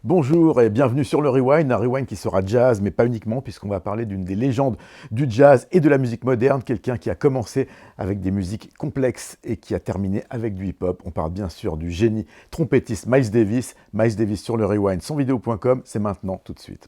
Bonjour et bienvenue sur le Rewind, un Rewind qui sera jazz, mais pas uniquement, puisqu'on va parler d'une des légendes du jazz et de la musique moderne, quelqu'un qui a commencé avec des musiques complexes et qui a terminé avec du hip-hop. On parle bien sûr du génie trompettiste Miles Davis. Miles Davis sur le Rewind, sonvideo.com, c'est maintenant, tout de suite.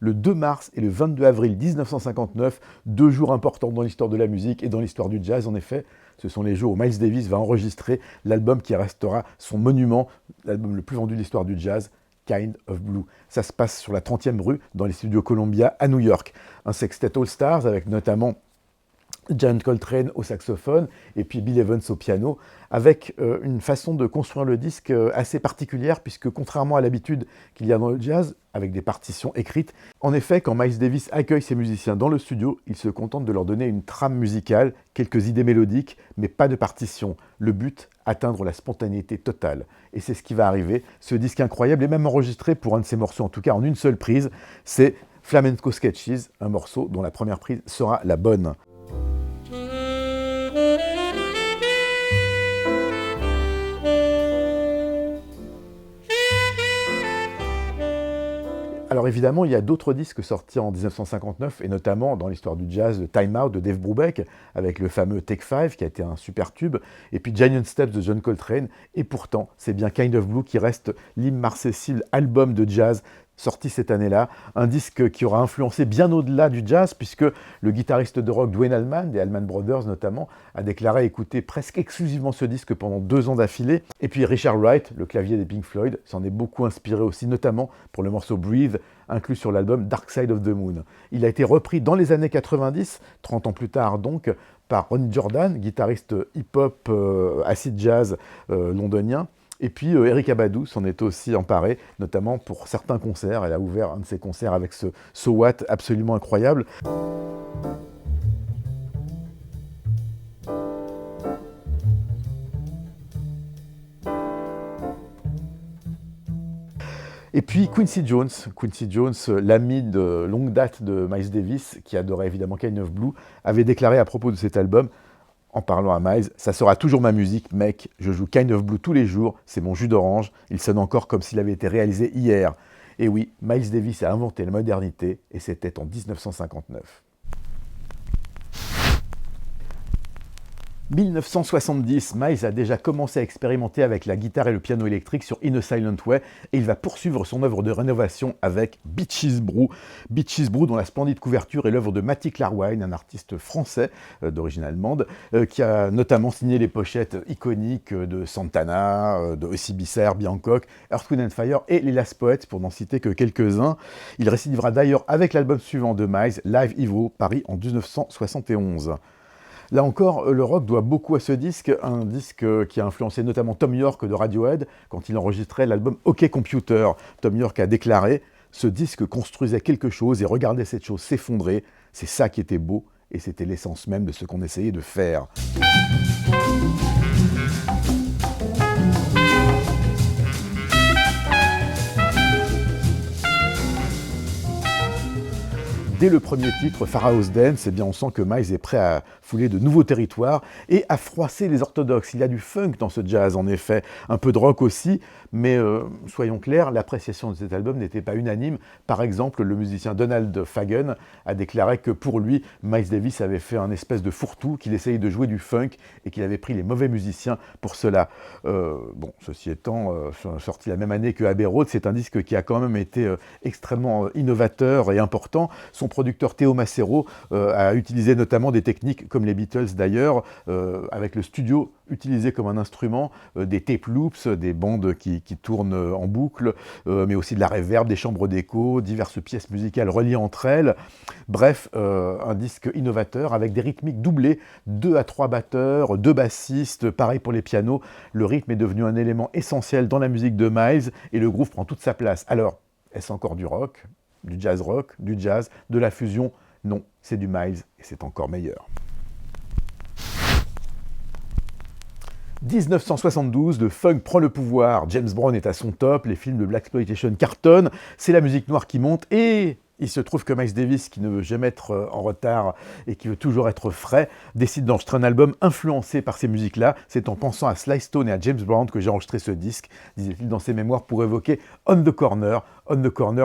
Le 2 mars et le 22 avril 1959, deux jours importants dans l'histoire de la musique et dans l'histoire du jazz. En effet, ce sont les jours où Miles Davis va enregistrer l'album qui restera son monument, l'album le plus vendu de l'histoire du jazz, Kind of Blue. Ça se passe sur la 30e rue, dans les studios Columbia à New York. Un sextet All Stars avec notamment John Coltrane au saxophone et puis Bill Evans au piano, avec une façon de construire le disque assez particulière, puisque contrairement à l'habitude qu'il y a dans le jazz, avec des partitions écrites, en effet, quand Miles Davis accueille ses musiciens dans le studio, il se contente de leur donner une trame musicale, quelques idées mélodiques, mais pas de partition. Le but, atteindre la spontanéité totale. Et c'est ce qui va arriver. Ce disque incroyable est même enregistré pour un de ses morceaux, en tout cas en une seule prise, c'est Flamenco Sketches, un morceau dont la première prise sera la bonne. Alors évidemment, il y a d'autres disques sortis en 1959, et notamment dans l'histoire du jazz, le Time Out de Dave Brubeck, avec le fameux Take 5, qui a été un super tube, et puis Giant Steps de John Coltrane, et pourtant, c'est bien Kind of Blue qui reste l'immarcescible album de jazz sorti cette année-là, un disque qui aura influencé bien au-delà du jazz, puisque le guitariste de rock Duane Allman, des Allman Brothers notamment, a déclaré écouter presque exclusivement ce disque pendant 2 ans d'affilée. Et puis Richard Wright, le clavier des Pink Floyd, s'en est beaucoup inspiré aussi, notamment pour le morceau Breathe, inclus sur l'album Dark Side of the Moon. Il a été repris dans les années 90, 30 ans plus tard donc, par Ronnie Jordan, guitariste hip-hop acid jazz londonien. Et puis Erykah Badu s'en est aussi emparée, notamment pour certains concerts. Elle a ouvert un de ses concerts avec ce So What absolument incroyable. Et puis Quincy Jones, l'ami de longue date de Miles Davis, qui adorait évidemment Kind of Blue, avait déclaré à propos de cet album, en parlant à Miles, ça sera toujours ma musique, mec, je joue Kind of Blue tous les jours, c'est mon jus d'orange, il sonne encore comme s'il avait été réalisé hier. Et oui, Miles Davis a inventé la modernité, et c'était en 1959. 1970, Miles a déjà commencé à expérimenter avec la guitare et le piano électrique sur In a Silent Way, et il va poursuivre son œuvre de rénovation avec Bitches Brew. Bitches Brew, dont la splendide couverture est l'œuvre de Matty Klarwein, un artiste français d'origine allemande, qui a notamment signé les pochettes iconiques de Santana, de OCB, Herbie Hancock, Earth, Wind and Fire et les Last Poets, pour n'en citer que quelques-uns. Il récidivera d'ailleurs avec l'album suivant de Miles, Live Evo, Paris en 1971. Là encore, le rock doit beaucoup à ce disque, un disque qui a influencé notamment Thom Yorke de Radiohead quand il enregistrait l'album OK Computer. Thom Yorke a déclaré « Ce disque construisait quelque chose et regardait cette chose s'effondrer, c'est ça qui était beau et c'était l'essence même de ce qu'on essayait de faire. » Dès le premier titre, Pharaoh's Dance, eh bien on sent que Miles est prêt à fouler de nouveaux territoires et à froisser les orthodoxes. Il y a du funk dans ce jazz, en effet, un peu de rock aussi, mais soyons clairs, l'appréciation de cet album n'était pas unanime. Par exemple, le musicien Donald Fagen a déclaré que pour lui, Miles Davis avait fait un espèce de fourre-tout, qu'il essayait de jouer du funk et qu'il avait pris les mauvais musiciens pour cela. Bon, ceci étant, sorti la même année que Abbey Road, c'est un disque qui a quand même été extrêmement innovateur et important. Son producteur Théo Macero a utilisé notamment des techniques comme les Beatles d'ailleurs, avec le studio utilisé comme un instrument, des tape loops, des bandes qui tournent en boucle, mais aussi de la reverb, des chambres d'écho, diverses pièces musicales reliées entre elles. Bref, un disque innovateur avec des rythmiques doublées, 2 à 3 batteurs, 2 bassistes, pareil pour les pianos. Le rythme est devenu un élément essentiel dans la musique de Miles et le groove prend toute sa place. Alors, est-ce encore du rock ? Du jazz rock, du jazz, de la fusion? Non, c'est du Miles et c'est encore meilleur. 1972, le funk prend le pouvoir, James Brown est à son top, les films de blaxploitation cartonnent, c'est la musique noire qui monte et il se trouve que Miles Davis, qui ne veut jamais être en retard et qui veut toujours être frais, décide d'enregistrer un album influencé par ces musiques-là. C'est en pensant à Sly Stone et à James Brown que j'ai enregistré ce disque, disait-il dans ses mémoires, pour évoquer On the Corner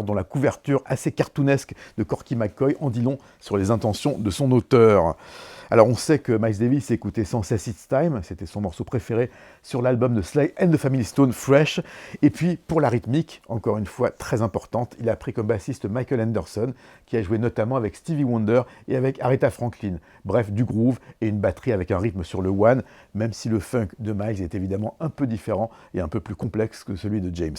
dont la couverture assez cartoonesque de Corky McCoy en dit long sur les intentions de son auteur. Alors on sait que Miles Davis écoutait sans cesse It's Time, c'était son morceau préféré sur l'album de Sly and the Family Stone, Fresh. Et puis pour la rythmique, encore une fois très importante, il a pris comme bassiste Michael Anderson, qui a joué notamment avec Stevie Wonder et avec Aretha Franklin. Bref, du groove et une batterie avec un rythme sur le one, même si le funk de Miles est évidemment un peu différent et un peu plus complexe que celui de James.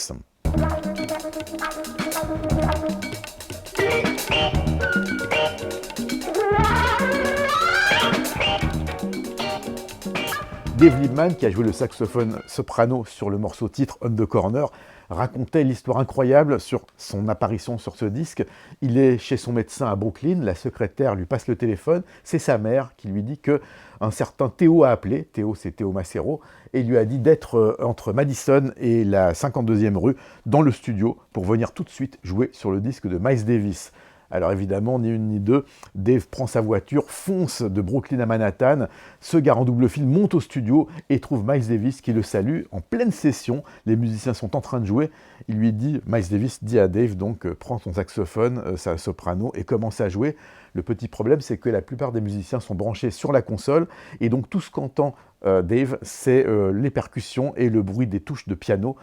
Dave Liebman, qui a joué le saxophone soprano sur le morceau titre On the Corner, racontait l'histoire incroyable sur son apparition sur ce disque. Il est chez son médecin à Brooklyn, la secrétaire lui passe le téléphone, c'est sa mère qui lui dit que un certain Théo a appelé, Théo c'est Théo Macero, et il lui a dit d'être entre Madison et la 52e rue dans le studio pour venir tout de suite jouer sur le disque de Miles Davis. Alors évidemment, ni une ni deux, Dave prend sa voiture, fonce de Brooklyn à Manhattan, se gare en double fil, monte au studio et trouve Miles Davis qui le salue en pleine session. Les musiciens sont en train de jouer. Il lui dit, Miles Davis dit à Dave, donc prends ton saxophone, sa soprano et commence à jouer. Le petit problème, c'est que la plupart des musiciens sont branchés sur la console et donc tout ce qu'entend Dave, c'est les percussions et le bruit des touches de piano.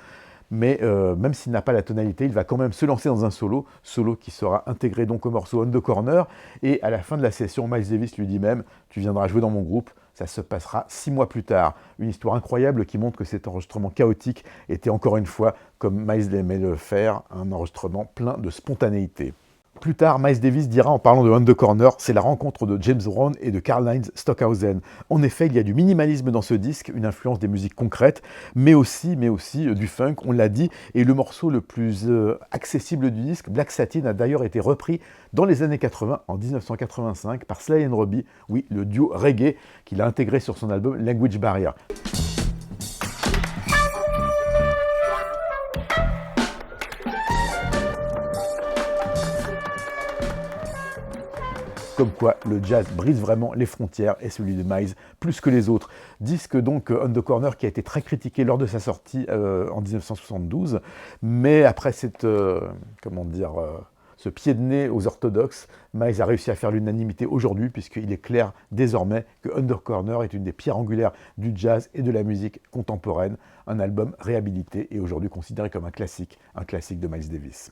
Mais même s'il n'a pas la tonalité, il va quand même se lancer dans un solo qui sera intégré donc au morceau On the Corner, et à la fin de la session, Miles Davis lui dit même « Tu viendras jouer dans mon groupe », ça se passera 6 mois plus tard. Une histoire incroyable qui montre que cet enregistrement chaotique était encore une fois, comme Miles aimait le faire, un enregistrement plein de spontanéité. Plus tard, Miles Davis dira en parlant de On the Corner, c'est la rencontre de James Brown et de Karlheinz Stockhausen. En effet, il y a du minimalisme dans ce disque, une influence des musiques concrètes, mais aussi du funk, on l'a dit, et le morceau le plus accessible du disque, Black Satin, a d'ailleurs été repris dans les années 80, en 1985, par Sly and Robbie, oui, le duo reggae qu'il a intégré sur son album Language Barrier. Comme quoi le jazz brise vraiment les frontières et celui de Miles plus que les autres. Disque donc On the Corner qui a été très critiqué lors de sa sortie en 1972, mais après ce pied de nez aux orthodoxes, Miles a réussi à faire l'unanimité aujourd'hui puisqu'il est clair désormais que On the Corner est une des pierres angulaires du jazz et de la musique contemporaine, un album réhabilité et aujourd'hui considéré comme un classique de Miles Davis.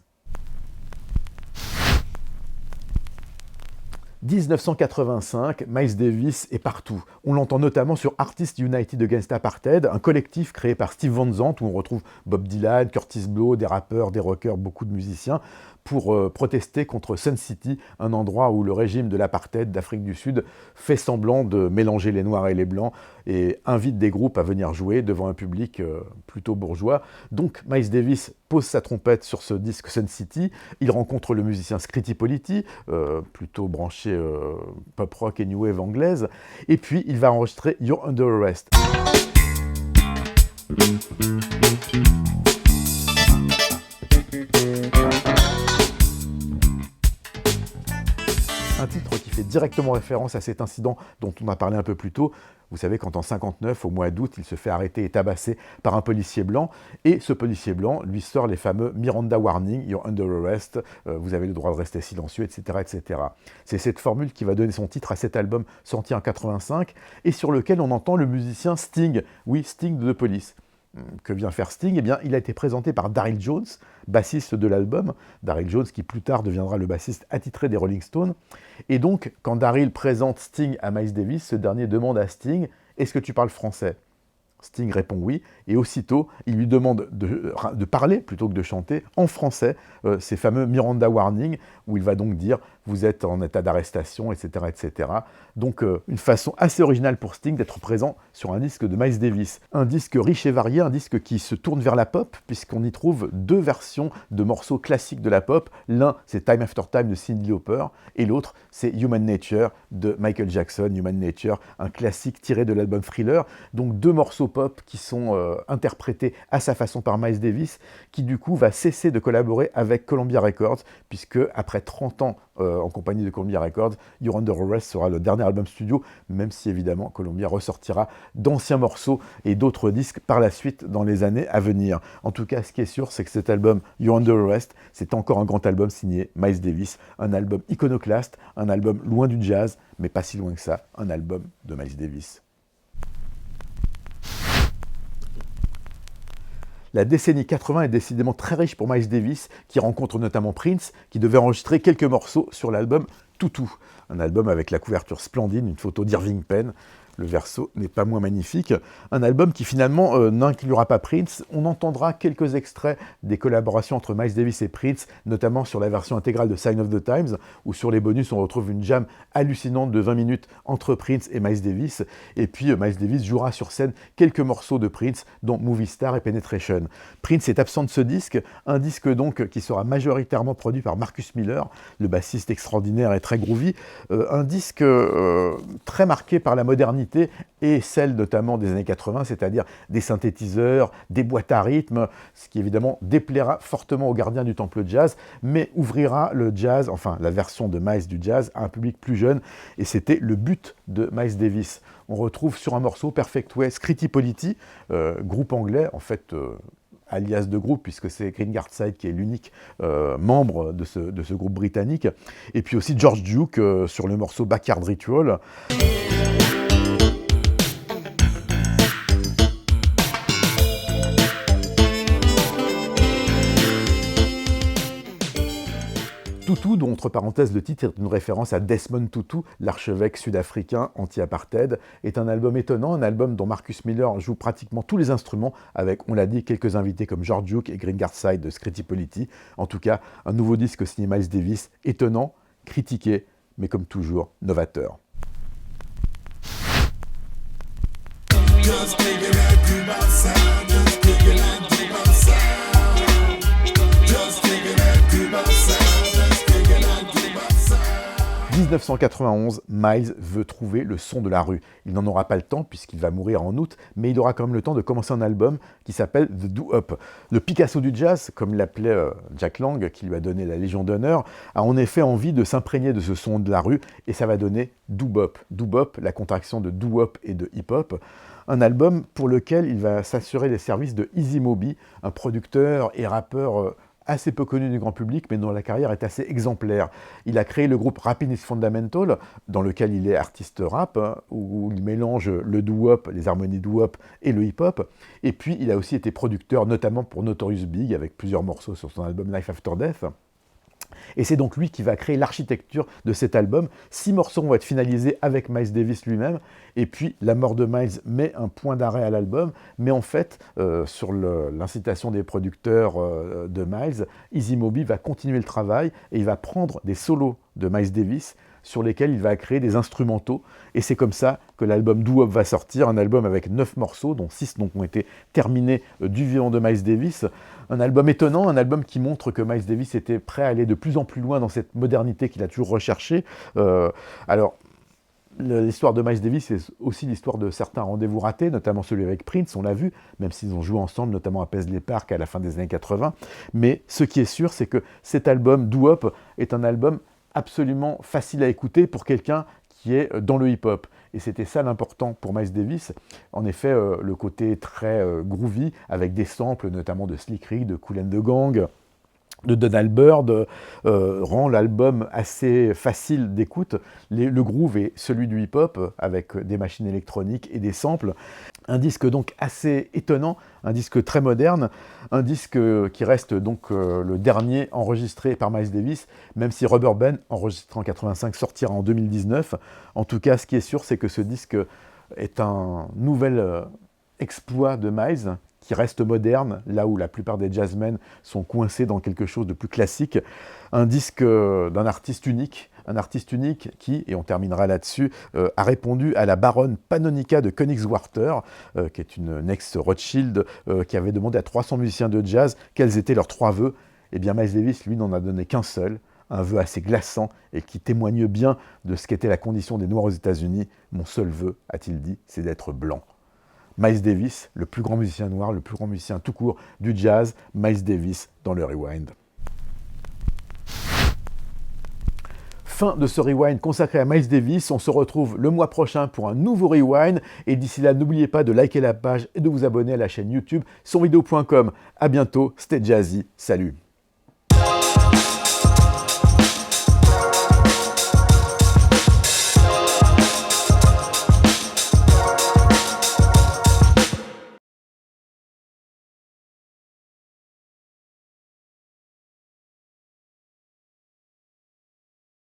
1985, Miles Davis est partout. On l'entend notamment sur Artists United Against Apartheid, un collectif créé par Steve Van Zandt où on retrouve Bob Dylan, Curtis Blow, des rappeurs, des rockers, beaucoup de musiciens, pour protester contre Sun City, un endroit où le régime de l'apartheid d'Afrique du Sud fait semblant de mélanger les Noirs et les Blancs et invite des groupes à venir jouer devant un public plutôt bourgeois. Donc Miles Davis pose sa trompette sur ce disque Sun City, il rencontre le musicien Scritti Politti, plutôt branché pop rock et new wave anglaise, et puis il va enregistrer You're Under Arrest. Un titre qui fait directement référence à cet incident dont on a parlé un peu plus tôt. Vous savez, quand en 59, au mois d'août, il se fait arrêter et tabasser par un policier blanc, et ce policier blanc lui sort les fameux Miranda Warning, You're Under Arrest, vous avez le droit de rester silencieux, etc., etc. C'est cette formule qui va donner son titre à cet album sorti en 85, et sur lequel on entend le musicien Sting, oui, Sting de The Police. Que vient faire Sting? Eh bien, il a été présenté par Daryl Jones, bassiste de l'album. Daryl Jones qui plus tard deviendra le bassiste attitré des Rolling Stones. Et donc, quand Daryl présente Sting à Miles Davis, ce dernier demande à Sting « Est-ce que tu parles français ?» Sting répond oui, et aussitôt, il lui demande de parler, plutôt que de chanter, en français, ces fameux Miranda Warning, où il va donc dire vous êtes en état d'arrestation, etc., etc. Donc une façon assez originale pour Sting d'être présent sur un disque de Miles Davis. Un disque riche et varié, un disque qui se tourne vers la pop, puisqu'on y trouve deux versions de morceaux classiques de la pop. L'un, c'est Time After Time de Cyndi Lauper, et l'autre, c'est Human Nature de Michael Jackson. Human Nature, un classique tiré de l'album Thriller. Donc deux morceaux pop qui sont interprétés à sa façon par Miles Davis, qui du coup va cesser de collaborer avec Columbia Records, puisque après 30 ans en compagnie de Columbia Records, You're Under Arrest sera le dernier album studio, même si évidemment Columbia ressortira d'anciens morceaux et d'autres disques par la suite dans les années à venir. En tout cas, ce qui est sûr, c'est que cet album You're Under Arrest, c'est encore un grand album signé Miles Davis, un album iconoclaste, un album loin du jazz, mais pas si loin que ça, un album de Miles Davis. La décennie 80 est décidément très riche pour Miles Davis, qui rencontre notamment Prince, qui devait enregistrer quelques morceaux sur l'album Toutou, un album avec la couverture splendide, une photo d'Irving Penn. Le verso n'est pas moins magnifique. Un album qui finalement n'inclura pas Prince. On entendra quelques extraits des collaborations entre Miles Davis et Prince, notamment sur la version intégrale de Sign of the Times, où sur les bonus on retrouve une jam hallucinante de 20 minutes entre Prince et Miles Davis. Et puis Miles Davis jouera sur scène quelques morceaux de Prince, dont Movie Star et Penetration. Prince est absent de ce disque, un disque donc qui sera majoritairement produit par Marcus Miller, le bassiste extraordinaire et très groovy. Un disque très marqué par la modernité et celle notamment des années 80, c'est-à-dire des synthétiseurs, des boîtes à rythme, ce qui évidemment déplaira fortement aux gardiens du temple jazz, mais ouvrira le jazz, enfin la version de Miles du jazz, à un public plus jeune, et c'était le but de Miles Davis. On retrouve sur un morceau Perfect Way Scritti Politti, groupe anglais, en fait alias de groupe, puisque c'est Green Gardside qui est l'unique membre de ce groupe britannique, et puis aussi George Duke sur le morceau Backyard Ritual. Tutu, dont entre parenthèses le titre est une référence à Desmond Tutu, l'archevêque sud-africain anti-apartheid, est un album étonnant, un album dont Marcus Miller joue pratiquement tous les instruments, avec, on l'a dit, quelques invités comme George Duke et Green Gardside de Scritti Politti. En tout cas, un nouveau disque signé Miles Davis, étonnant, critiqué, mais comme toujours, novateur. Just 1991, Miles veut trouver le son de la rue. Il n'en aura pas le temps puisqu'il va mourir en août, mais il aura quand même le temps de commencer un album qui s'appelle The Do-Up. Le Picasso du jazz, comme l'appelait Jack Lang, qui lui a donné la Légion d'honneur, a en effet envie de s'imprégner de ce son de la rue et ça va donner Do-Bop. Do-Bop, la contraction de Do-Wop et de hip-hop. Un album pour lequel il va s'assurer les services de Easy Moby, un producteur et rappeur assez peu connu du grand public, mais dont la carrière est assez exemplaire. Il a créé le groupe Rappin' is Fundamental, dans lequel il est artiste rap, où il mélange le doo-wop, les harmonies doo-wop et le hip-hop. Et puis, il a aussi été producteur, notamment pour Notorious Big, avec plusieurs morceaux sur son album Life After Death. Et c'est donc lui qui va créer l'architecture de cet album. 6 morceaux vont être finalisés avec Miles Davis lui-même. Et puis, la mort de Miles met un point d'arrêt à l'album. Mais en fait, sur l'incitation des producteurs de Miles, Easy Moby va continuer le travail et il va prendre des solos de Miles Davis sur lesquels il va créer des instrumentaux. Et c'est comme ça que l'album Do-Wop va sortir, un album avec 9 morceaux, dont 6 donc, ont été terminés du vivant de Miles Davis. Un album étonnant, un album qui montre que Miles Davis était prêt à aller de plus en plus loin dans cette modernité qu'il a toujours recherchée. L'histoire de Miles Davis, c'est aussi l'histoire de certains rendez-vous ratés, notamment celui avec Prince, on l'a vu, même s'ils ont joué ensemble, notamment à Paisley Park à la fin des années 80. Mais ce qui est sûr, c'est que cet album, Do-Wop, est un album absolument facile à écouter pour quelqu'un qui est dans le hip-hop. Et c'était ça l'important pour Miles Davis. En effet, le côté très groovy, avec des samples notamment de Slick Rick, de Kool and the Gang, de Donald Byrd, rend l'album assez facile d'écoute. Le groove est celui du hip-hop, avec des machines électroniques et des samples. Un disque donc assez étonnant, un disque très moderne, un disque qui reste donc le dernier enregistré par Miles Davis, même si Rubber Band, enregistré en 85, sortira en 2019. En tout cas, ce qui est sûr, c'est que ce disque est un nouvel exploit de Miles, qui reste moderne, là où la plupart des jazzmen sont coincés dans quelque chose de plus classique. Un disque d'un artiste unique, un artiste unique qui, et on terminera là-dessus, a répondu à la baronne Pannonica de Königswarter, qui est une ex-Rothschild, qui avait demandé à 300 musiciens de jazz quels étaient leurs 3 vœux. Eh bien Miles Davis, lui, n'en a donné qu'un seul, un vœu assez glaçant et qui témoigne bien de ce qu'était la condition des Noirs aux États-Unis. Mon seul vœu, a-t-il dit, c'est d'être blanc. Miles Davis, le plus grand musicien noir, le plus grand musicien tout court du jazz, Miles Davis dans le Rewind. Fin de ce Rewind consacré à Miles Davis. On se retrouve le mois prochain pour un nouveau Rewind. Et d'ici là, n'oubliez pas de liker la page et de vous abonner à la chaîne YouTube sonvideo.com. À bientôt, c'était Jazzy. Salut!